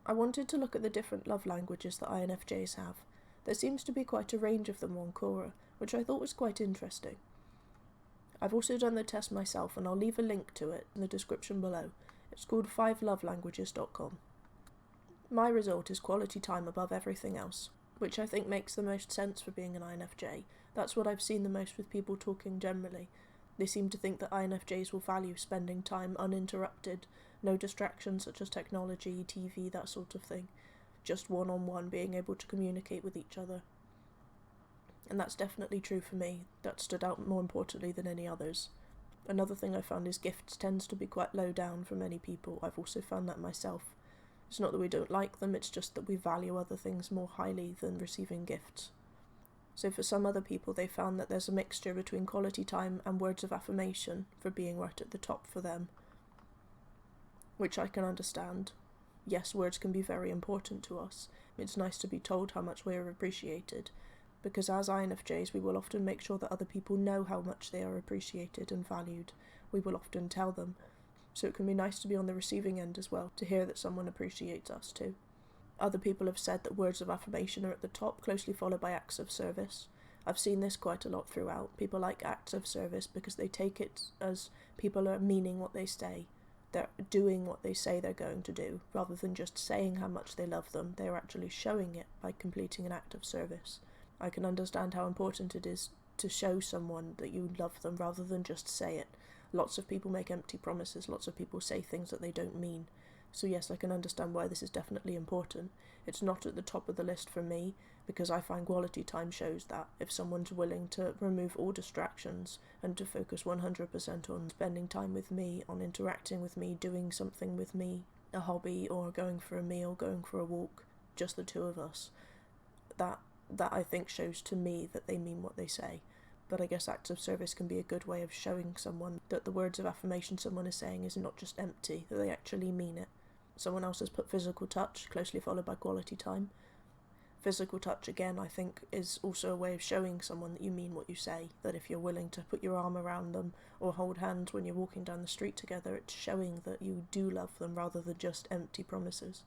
I wanted to look at the different love languages that INFJs have. There seems to be quite a range of them on Quora, which I thought was quite interesting. I've also done the test myself, and I'll leave a link to it in the description below. It's called 5lovelanguages.com. My result is quality time above everything else, which I think makes the most sense for being an INFJ. That's what I've seen the most with people talking generally. They seem to think that INFJs will value spending time uninterrupted, no distractions such as technology, TV, that sort of thing. Just one-on-one, being able to communicate with each other. And that's definitely true for me. That stood out more importantly than any others. Another thing I found is gifts tends to be quite low down for many people. I've also found that myself. It's not that we don't like them, it's just that we value other things more highly than receiving gifts. So for some other people, they found that there's a mixture between quality time and words of affirmation for being right at the top for them, which I can understand. Yes, words can be very important to us. It's nice to be told how much we are appreciated, because as INFJs we will often make sure that other people know how much they are appreciated and valued. We will often tell them. So it can be nice to be on the receiving end as well, to hear that someone appreciates us too. Other people have said that words of affirmation are at the top, closely followed by acts of service. I've seen this quite a lot throughout. People like acts of service because they take it as people are meaning what they say. They're doing what they say they're going to do, rather than just saying how much they love them. They're actually showing it by completing an act of service. I can understand how important it is to show someone that you love them rather than just say it. Lots of people make empty promises, lots of people say things that they don't mean. So yes, I can understand why this is definitely important. It's not at the top of the list for me, because I find quality time shows that. If someone's willing to remove all distractions and to focus 100% on spending time with me, on interacting with me, doing something with me, a hobby or going for a meal, going for a walk, just the two of us, that I think shows to me that they mean what they say. But I guess acts of service can be a good way of showing someone that the words of affirmation someone is saying is not just empty, that they actually mean it. Someone else has put physical touch, closely followed by quality time. Physical touch, again, I think is also a way of showing someone that you mean what you say, that if you're willing to put your arm around them or hold hands when you're walking down the street together, it's showing that you do love them rather than just empty promises.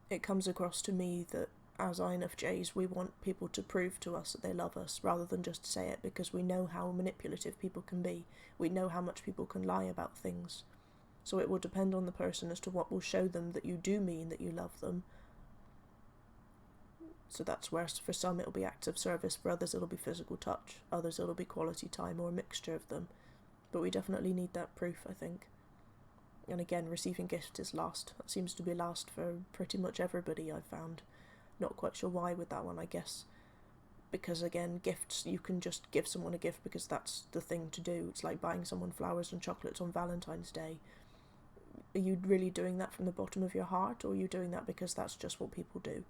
It comes across to me that as INFJs, we want people to prove to us that they love us rather than just say it, because we know how manipulative people can be. We know how much people can lie about things. So it will depend on the person as to what will show them that you do mean that you love them. So that's where for some it'll be acts of service, for others it'll be physical touch, others it'll be quality time or a mixture of them. But we definitely need that proof, I think. And again, receiving gifts is last. That seems to be last for pretty much everybody I've found. Not quite sure why with that one, I guess. Because again, gifts, you can just give someone a gift because that's the thing to do. It's like buying someone flowers and chocolates on Valentine's Day. Are you really doing that from the bottom of your heart, or are you doing that because that's just what people do?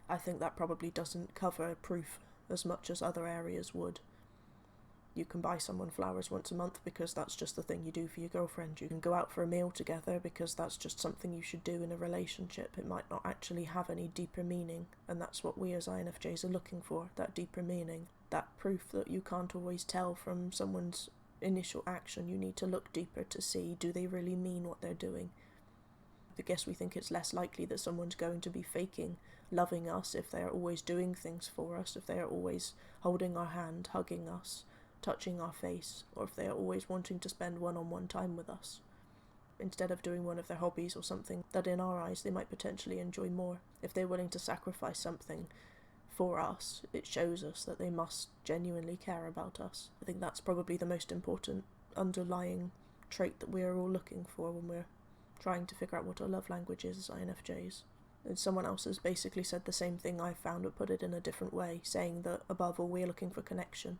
I think that probably doesn't cover proof as much as other areas would. You can buy someone flowers once a month because that's just the thing you do for your girlfriend. You can go out for a meal together because that's just something you should do in a relationship. It might not actually have any deeper meaning, and that's what we as INFJs are looking for, that deeper meaning, that proof that you can't always tell from someone's initial action. You need to look deeper to see, do they really mean what they're doing? I guess we think it's less likely that someone's going to be faking loving us if they are always doing things for us, if they are always holding our hand, hugging us, touching our face, or if they are always wanting to spend one-on-one time with us, instead of doing one of their hobbies or something that in our eyes they might potentially enjoy more. If they're willing to sacrifice something for us, it shows us that they must genuinely care about us. I think that's probably the most important underlying trait that we're all looking for when we're trying to figure out what our love language is as INFJs. And someone else has basically said the same thing I found, but put it in a different way, saying that above all we're looking for connection,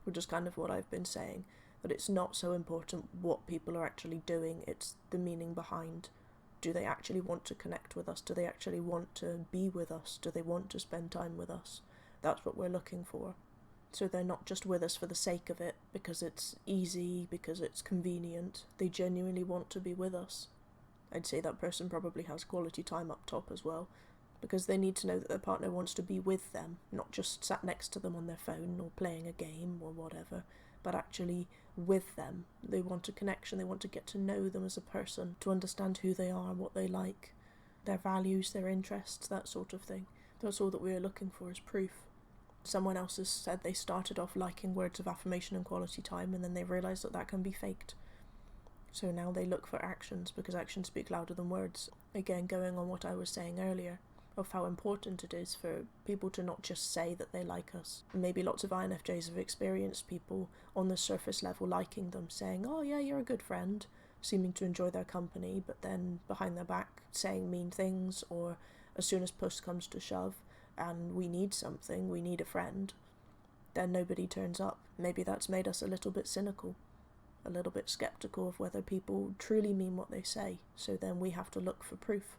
which is kind of what I've been saying, that it's not so important what people are actually doing, it's the meaning behind. Do they actually want to connect with us? Do they actually want to be with us? Do they want to spend time with us? That's what we're looking for. So they're not just with us for the sake of it, because it's easy, because it's convenient. They genuinely want to be with us. I'd say that person probably has quality time up top as well, because they need to know that their partner wants to be with them, not just sat next to them on their phone or playing a game or whatever, but actually with them. They want a connection, they want to get to know them as a person, to understand who they are, what they like. their values, their interests, that sort of thing. That's all that we are looking for is proof. Someone else has said they started off liking words of affirmation and quality time, and then they realised that that can be faked. So now they look for actions, because actions speak louder than words. Again, going on what I was saying earlier, of how important it is for people to not just say that they like us. Maybe lots of INFJs have experienced people on the surface level liking them, saying, oh yeah, you're a good friend, seeming to enjoy their company, but then behind their back saying mean things, or as soon as push comes to shove and we need something, we need a friend, then nobody turns up. Maybe that's made us a little bit cynical, a little bit skeptical of whether people truly mean what they say, so then we have to look for proof.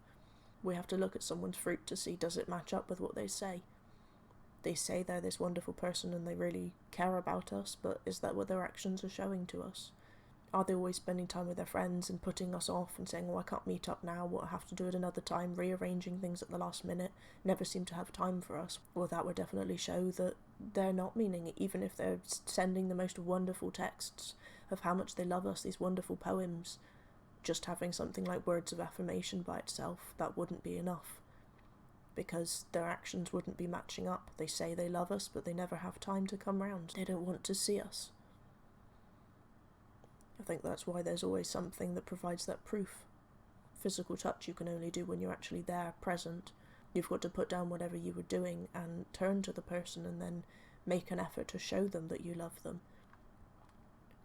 We have to look at someone's fruit to see, does it match up with what they say? They say they're this wonderful person and they really care about us, but is that what their actions are showing to us? Are they always spending time with their friends and putting us off and saying, oh, I can't meet up now, we'll have to do it another time, rearranging things at the last minute, never seem to have time for us? Well, that would definitely show that they're not meaning it, even if they're sending the most wonderful texts of how much they love us, these wonderful poems. Just having something like words of affirmation by itself, that wouldn't be enough, because their actions wouldn't be matching up. They say they love us, but they never have time to come round. They don't want to see us. I think that's why there's always something that provides that proof. Physical touch you can only do when you're actually there, present. You've got to put down whatever you were doing and turn to the person and then make an effort to show them that you love them.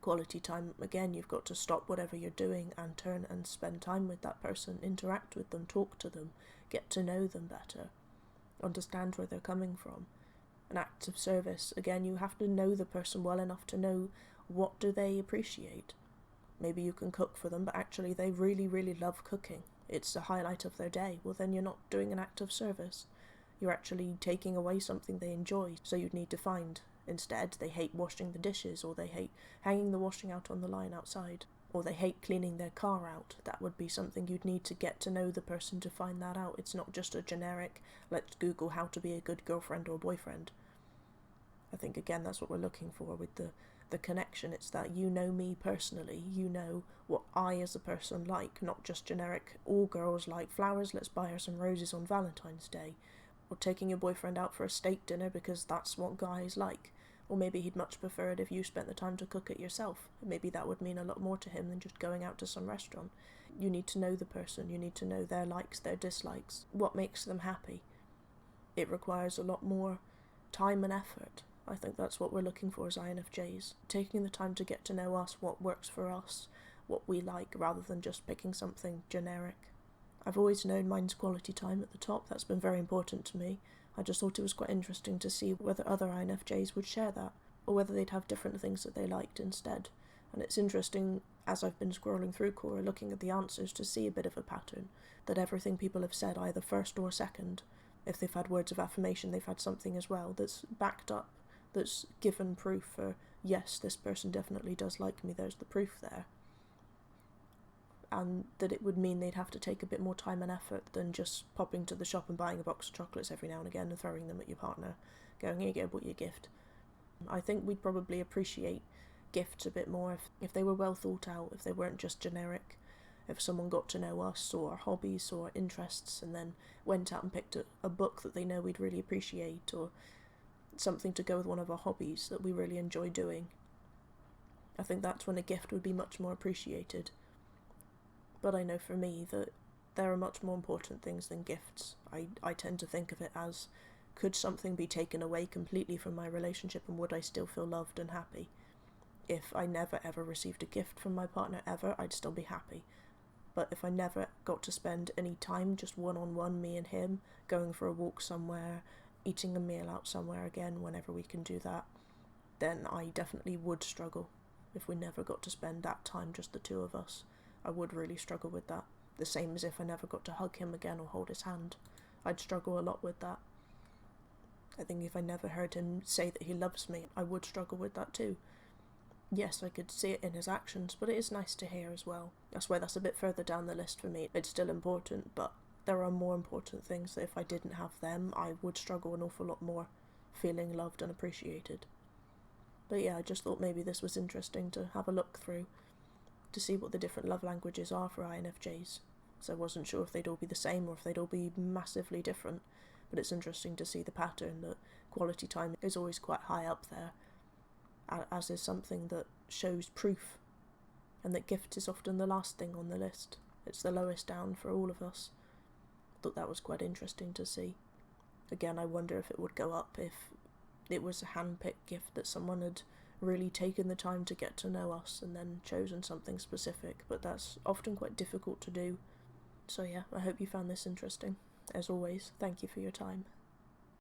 Quality time, again, you've got to stop whatever you're doing and turn and spend time with that person, interact with them, talk to them, get to know them better, understand where they're coming from. An act of service, again, you have to know the person well enough to know what do they appreciate. Maybe you can cook for them, but actually they really, really love cooking. It's the highlight of their day. Well, then you're not doing an act of service. You're actually taking away something they enjoy, so you'd need to find. Instead, they hate washing the dishes, or they hate hanging the washing out on the line outside, or they hate cleaning their car out. That would be something you'd need to get to know the person to find that out. It's not just a generic, let's Google how to be a good girlfriend or boyfriend. I think, again, that's what we're looking for with the connection. It's that you know me personally, you know what I as a person like, not just generic, all girls like flowers, let's buy her some roses on Valentine's Day, or taking your boyfriend out for a steak dinner because that's what guys like. Or maybe he'd much prefer it if you spent the time to cook it yourself. Maybe that would mean a lot more to him than just going out to some restaurant. You need to know the person, you need to know their likes, their dislikes, what makes them happy. It requires a lot more time and effort. I think that's what we're looking for as INFJs. Taking the time to get to know us, what works for us, what we like, rather than just picking something generic. I've always known mine's quality time at the top. That's been very important to me. I just thought it was quite interesting to see whether other INFJs would share that, or whether they'd have different things that they liked instead. And it's interesting, as I've been scrolling through Quora, looking at the answers, to see a bit of a pattern, that everything people have said, either first or second, if they've had words of affirmation, they've had something as well that's backed up, that's given proof for, yes, this person definitely does like me, there's the proof there. And that it would mean they'd have to take a bit more time and effort than just popping to the shop and buying a box of chocolates every now and again and throwing them at your partner, going, here you go, bought you a gift. I think we'd probably appreciate gifts a bit more if they were well thought out, if they weren't just generic, if someone got to know us or our hobbies or interests and then went out and picked a book that they know we'd really appreciate, or something to go with one of our hobbies that we really enjoy doing. I think that's when a gift would be much more appreciated. But I know for me that there are much more important things than gifts. I tend to think of it as, could something be taken away completely from my relationship and would I still feel loved and happy? If I never ever received a gift from my partner ever, I'd still be happy. But if I never got to spend any time just one-on-one, me and him, going for a walk somewhere, eating a meal out somewhere again whenever we can do that, then I definitely would struggle. If we never got to spend that time, just the two of us, I would really struggle with that. The same as if I never got to hug him again or hold his hand. I'd struggle a lot with that. I think if I never heard him say that he loves me, I would struggle with that too. Yes, I could see it in his actions, but it is nice to hear as well. That's why that's a bit further down the list for me. It's still important, but there are more important things that if I didn't have them, I would struggle an awful lot more, feeling loved and appreciated. But yeah, I just thought maybe this was interesting to have a look through, to see what the different love languages are for INFJs. so I wasn't sure if they'd all be the same or if they'd all be massively different. But it's interesting to see the pattern that quality time is always quite high up there, as is something that shows proof, and that gift is often the last thing on the list. It's the lowest down for all of us. I thought that was quite interesting to see. Again, I wonder if it would go up if it was a hand-picked gift that someone had really taken the time to get to know us and then chosen something specific, but that's often quite difficult to do. So yeah, I hope you found this interesting. As always, thank you for your time.